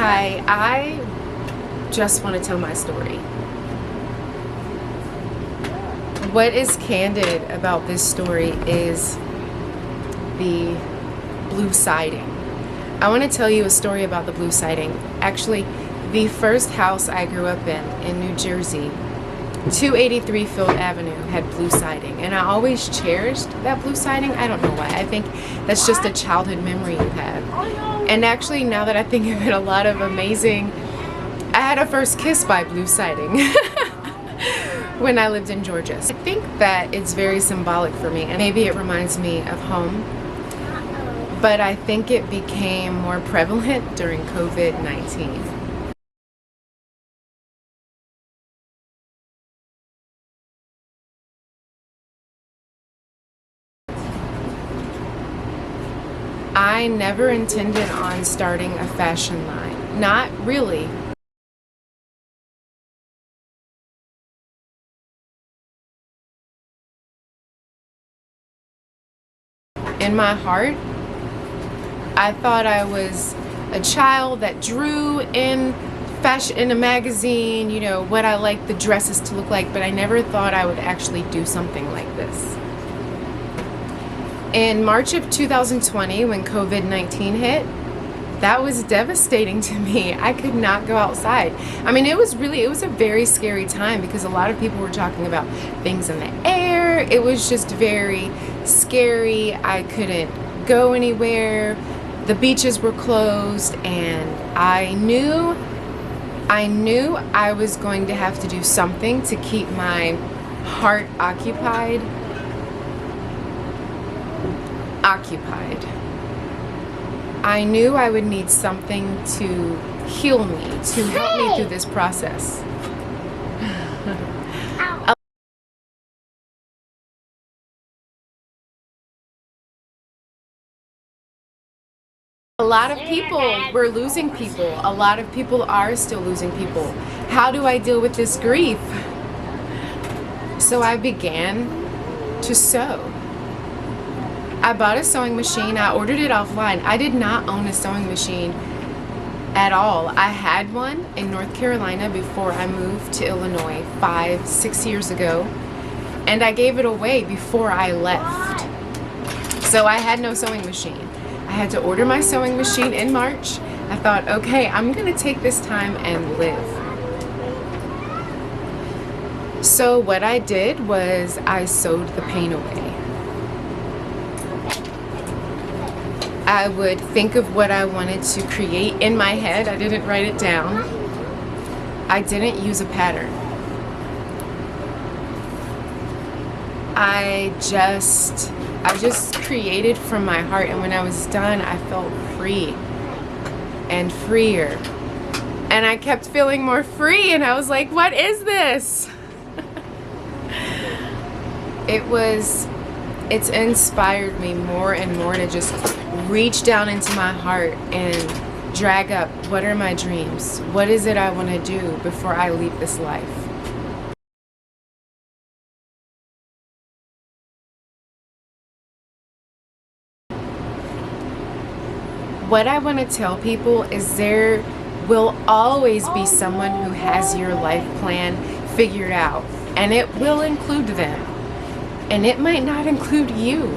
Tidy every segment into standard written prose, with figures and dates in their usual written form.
Hi, I just want to tell my story. What is candid about this story is the blue siding. I want to tell you a story about the blue siding. Actually, the first house I grew up in New Jersey, 283 Field Avenue, had blue siding, and I always cherished that blue siding. I don't know why. I think that's just a childhood memory you have. And actually, now that I think of it, I had a first kiss by blue siding when I lived in Georgia. So I think that it's very symbolic for me, and maybe it reminds me of home, but I think it became more prevalent during COVID-19. I never intended on starting a fashion line. Not really. In my heart, I thought I was a child that drew in fashion in a magazine, you know, what I liked the dresses to look like, but I never thought I would actually do something like this. In March of 2020, when COVID-19 hit, that was devastating to me. I could not go outside. I mean, it was a very scary time because a lot of people were talking about things in the air. It was just very scary. I couldn't go anywhere. The beaches were closed, and I knew I was going to have to do something to keep my heart occupied. I knew I would need something to heal me, to help me through this process. A lot of people were losing people. A lot of people are still losing people. How do I deal with this grief? So I began to sew. I bought a sewing machine. I ordered it offline. I did not own a sewing machine at all. I had one in North Carolina before I moved to Illinois 5-6 years ago, and I gave it away before I left. So I had no sewing machine. I had to order my sewing machine in March. I thought, okay, I'm gonna take this time and live. So what I did was I sewed the pain away. I would think of what I wanted to create in my head. I didn't write it down. I didn't use a pattern. I just created from my heart, and when I was done, I felt free and freer. And I kept feeling more free, and I was like, what is this? It's inspired me more and more to just reach down into my heart and drag up, what are my dreams? What is it I want to do before I leave this life? What I want to tell people is there will always be someone who has your life plan figured out, and it will include them, and it might not include you.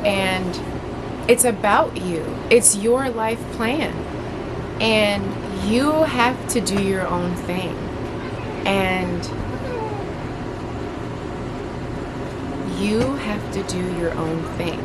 And it's about you. It's your life plan, and you have to do your own thing. And you have to do your own thing.